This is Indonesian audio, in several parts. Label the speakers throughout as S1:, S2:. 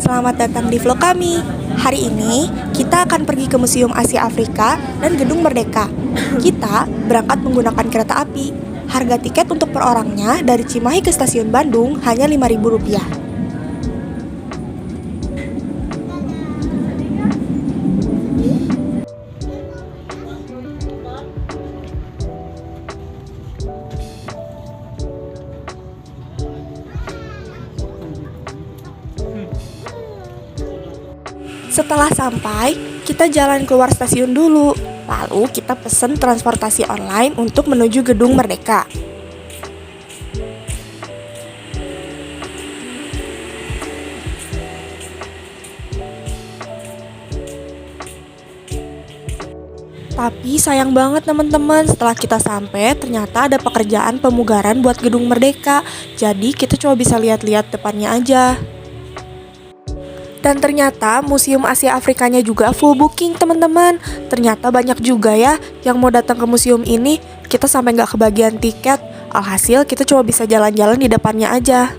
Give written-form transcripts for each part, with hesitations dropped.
S1: Selamat datang di vlog kami. Hari ini kita akan pergi ke Museum Asia Afrika dan Gedung Merdeka. Kita berangkat menggunakan kereta api. Harga tiket untuk per orangnya dari Cimahi ke Stasiun Bandung hanya Rp5.000. Setelah sampai, kita jalan keluar stasiun dulu. Lalu kita pesen transportasi online untuk menuju Gedung Merdeka. Tapi sayang banget teman-teman, setelah kita sampai ternyata ada pekerjaan pemugaran buat Gedung Merdeka. Jadi kita cuma bisa lihat-lihat depannya aja. Dan ternyata Museum Asia Afrikanya juga full booking teman-teman. Ternyata banyak juga ya yang mau datang ke museum ini. Kita sampai nggak kebagian tiket. Alhasil kita cuma bisa jalan-jalan di depannya aja.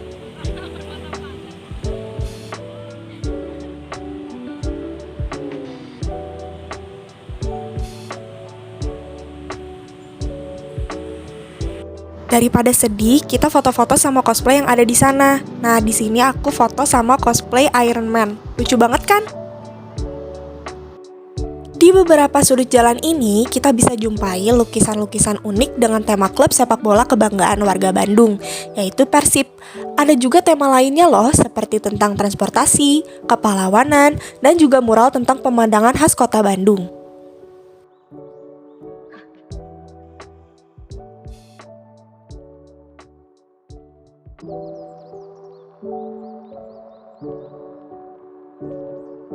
S1: Daripada sedih, kita foto-foto sama cosplay yang ada di sana. Nah, di sini aku foto sama cosplay Iron Man. Lucu banget kan? Di beberapa sudut jalan ini, kita bisa jumpai lukisan-lukisan unik dengan tema klub sepak bola kebanggaan warga Bandung, yaitu Persib. Ada juga tema lainnya loh, seperti tentang transportasi, kepahlawanan, dan juga mural tentang pemandangan khas kota Bandung.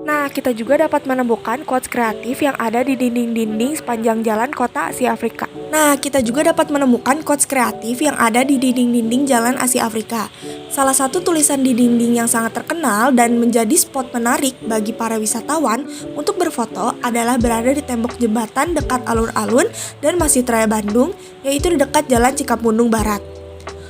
S1: Nah, kita juga dapat menemukan quotes kreatif yang ada di dinding-dinding sepanjang jalan kota Asia Afrika. Salah satu tulisan di dinding yang sangat terkenal dan menjadi spot menarik bagi para wisatawan untuk berfoto adalah berada di tembok jembatan dekat alun-alun dan Masjid Raya Bandung, yaitu di dekat Jalan Cikapundung Barat.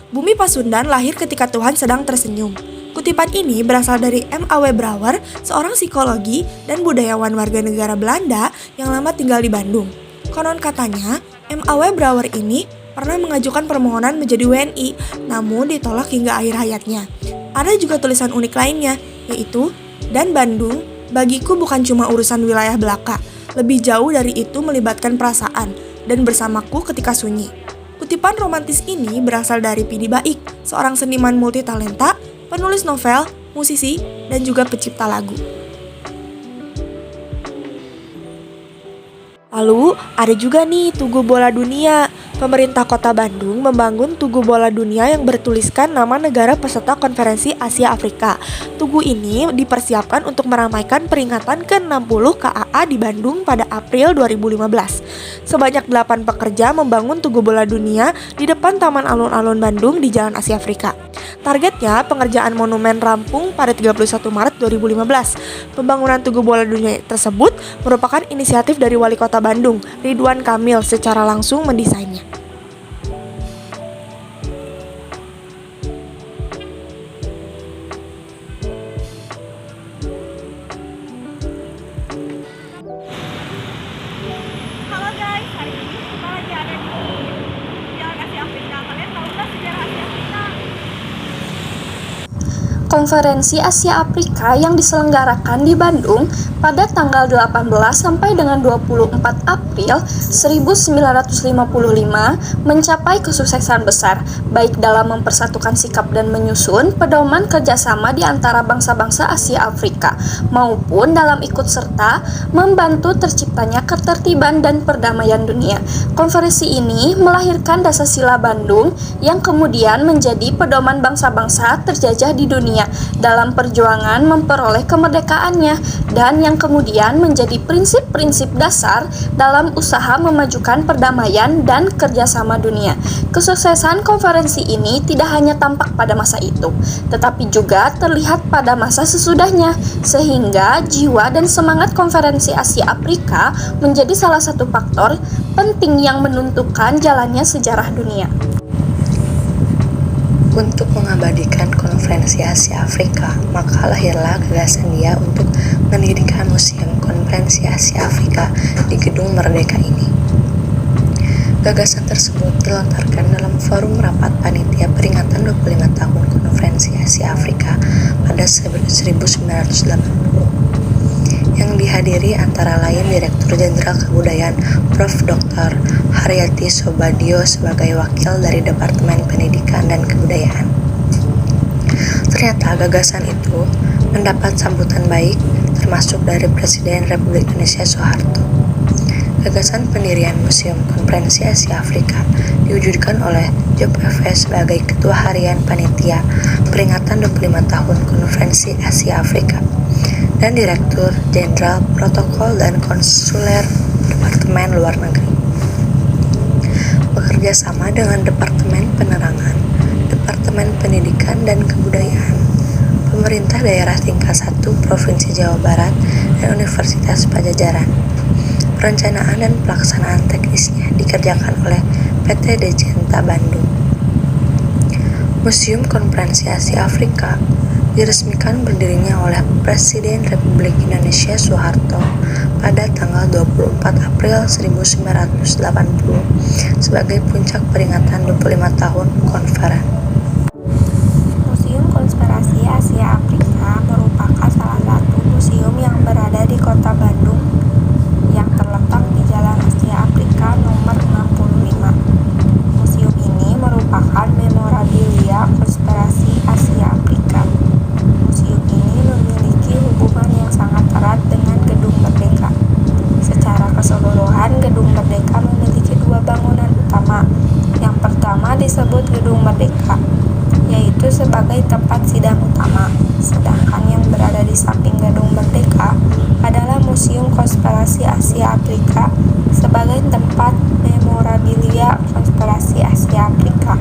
S1: Bumi Pasundan lahir ketika Tuhan sedang tersenyum. Kutipan ini berasal dari M.A.W. Brouwer, seorang psikologi dan budayawan warga negara Belanda yang lama tinggal di Bandung. Konon katanya, M.A.W. Brouwer ini pernah mengajukan permohonan menjadi WNI, namun ditolak hingga akhir hayatnya. Ada juga tulisan unik lainnya, yaitu, "Dan Bandung, bagiku bukan cuma urusan wilayah belaka, lebih jauh dari itu melibatkan perasaan, dan bersamaku ketika sunyi." Kutipan romantis ini berasal dari Pidi Baik, seorang seniman multitalenta, penulis novel, musisi, dan juga pencipta lagu. Lalu, ada juga nih Tugu Bola Dunia. Pemerintah Kota Bandung membangun Tugu Bola Dunia yang bertuliskan nama negara peserta Konferensi Asia Afrika. Tugu ini dipersiapkan untuk meramaikan peringatan ke-60 KAA di Bandung pada April 2015. Sebanyak 8 pekerja membangun Tugu Bola Dunia di depan Taman Alun-Alun Bandung di Jalan Asia Afrika. Targetnya pengerjaan monumen rampung pada 31 Maret 2015. Pembangunan Tugu Bola Dunia tersebut merupakan inisiatif dari Wali Kota Bandung, Ridwan Kamil, secara langsung mendesainnya.
S2: Halo guys, hari ini kita lagi ada di Jalan Asia Afrika. Kalian tahu nggak sejarah Asia Afrika?
S3: Konferensi Asia Afrika yang diselenggarakan di Bandung pada tanggal 18 sampai dengan 24 April 1955 mencapai kesuksesan besar, baik dalam mempersatukan sikap dan menyusun pedoman kerjasama di antara bangsa-bangsa Asia Afrika, maupun dalam ikut serta membantu terciptanya ketertiban dan perdamaian dunia. Konferensi ini melahirkan Dasar-Sila Bandung yang kemudian menjadi pedoman bangsa-bangsa terjajah di dunia dalam perjuangan memperoleh kemerdekaannya, dan yang kemudian menjadi prinsip-prinsip dasar dalam usaha memajukan perdamaian dan kerjasama dunia. Kesuksesan konferensi ini tidak hanya tampak pada masa itu, tetapi juga terlihat pada masa sesudahnya, sehingga jiwa dan semangat konferensi Asia Afrika menjadi salah satu faktor penting yang menentukan jalannya sejarah dunia.
S4: Untuk mengabadikan konferensi Asia Afrika, maka lahirlah gagasan dia untuk mendirikan Museum Konferensi Asia Afrika di Gedung Merdeka ini. Gagasan tersebut dilontarkan dalam forum rapat panitia peringatan 25 tahun Konferensi Asia Afrika pada 1980 yang dihadiri antara lain Direktur Jenderal Kebudayaan Prof. Dr. Haryati Sobadio sebagai wakil dari Departemen Pendidikan dan Kebudayaan. Ternyata gagasan itu mendapat sambutan baik termasuk dari Presiden Republik Indonesia Soeharto. Gagasan pendirian Museum Konferensi Asia Afrika diwujudkan oleh Job F.S. sebagai Ketua Harian Panitia peringatan 25 tahun Konferensi Asia Afrika dan Direktur Jenderal Protokol dan Konsuler Departemen Luar Negeri. Bekerja sama dengan Departemen Penerangan, Departemen Pendidikan dan Kebudayaan, Pemerintah Daerah Tingkat 1 Provinsi Jawa Barat, dan Universitas Padjadjaran. Perencanaan dan pelaksanaan teknisnya dikerjakan oleh PT Dejenta Bandung. Museum Konferensi Asia Afrika diresmikan berdirinya oleh Presiden Republik Indonesia Soeharto pada tanggal 24 April 1980 sebagai puncak peringatan 25 tahun konferensi.
S5: Museum Konferensi Asia Afrika merupakan salah satu museum yang berada di Kota Bandung yang terletak di Jalan Asia Afrika nomor 65. Museum ini merupakan memorabilia konspirasi Asia Afrika. Museum ini memiliki hubungan yang sangat erat dengan Gedung Merdeka. Secara keseluruhan, Gedung Merdeka memiliki dua bangunan utama. Yang pertama disebut Gedung Merdeka, yaitu sebagai tempat sidang utama. Sedangkan yang berada di samping Gedung Merdeka adalah Museum Konspirasi Asia Afrika sebagai tempat memorabilia konspirasi Asia Afrika.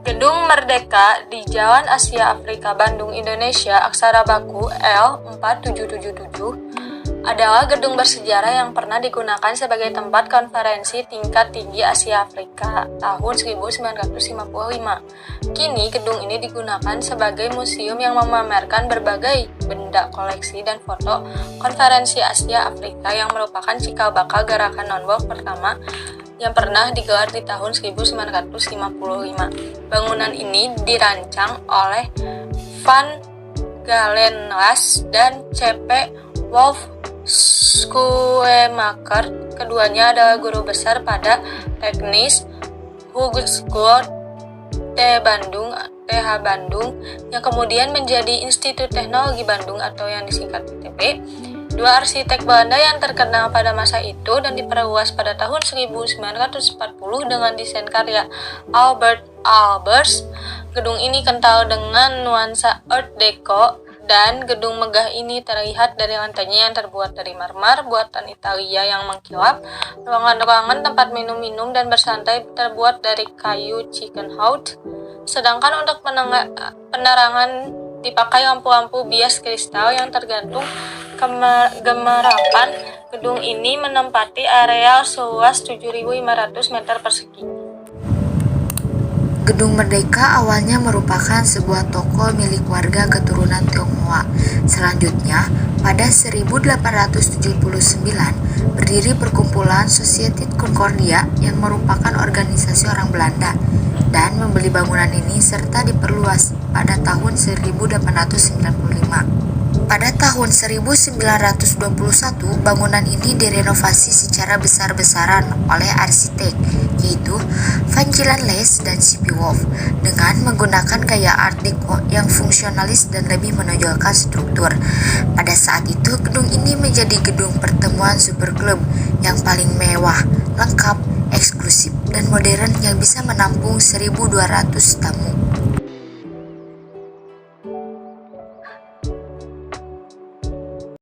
S6: Gedung Merdeka di Jalan Asia Afrika Bandung, Indonesia, aksara baku L4777 adalah gedung bersejarah yang pernah digunakan sebagai tempat konferensi tingkat tinggi Asia Afrika tahun 1955. Kini gedung ini digunakan sebagai museum yang memamerkan berbagai benda koleksi dan foto konferensi Asia Afrika yang merupakan cikal bakal gerakan non-blok pertama yang pernah digelar di tahun 1955. Bangunan ini dirancang oleh Van Galenlas dan C.P. Wolf Schoemaker. Keduanya adalah guru besar pada teknis Hogeschool TH Bandung yang kemudian menjadi Institut Teknologi Bandung atau yang disingkat ITB. Dua arsitek Belanda yang terkenal pada masa itu dan diperluas pada tahun 1940 dengan desain karya Albert Albers. Gedung ini kental dengan nuansa Art Deco dan gedung megah ini terlihat dari lantainya yang terbuat dari marmer buatan Italia yang mengkilap. Ruangan-ruangan tempat minum-minum dan bersantai terbuat dari kayu Chickenhout. Sedangkan untuk penerangan dipakai lampu-lampu bias kristal yang tergantung kemerapan. Gedung ini menempati areal seluas 7.500 meter persegi.
S7: Gedung Merdeka awalnya merupakan sebuah toko milik warga keturunan Tionghoa. Selanjutnya, pada 1879, berdiri perkumpulan Society Concordia yang merupakan organisasi orang Belanda dan membeli bangunan ini serta diperluas pada tahun 1895. Pada tahun 1921, bangunan ini direnovasi secara besar-besaran oleh arsitek, yaitu Van Galenlas dan C.P. Wolf, dengan menggunakan gaya Art Deco yang fungsionalis dan lebih menonjolkan struktur. Pada saat itu, gedung ini menjadi gedung pertemuan superklub yang paling mewah, lengkap, eksklusif, dan modern yang bisa menampung 1.200 tamu.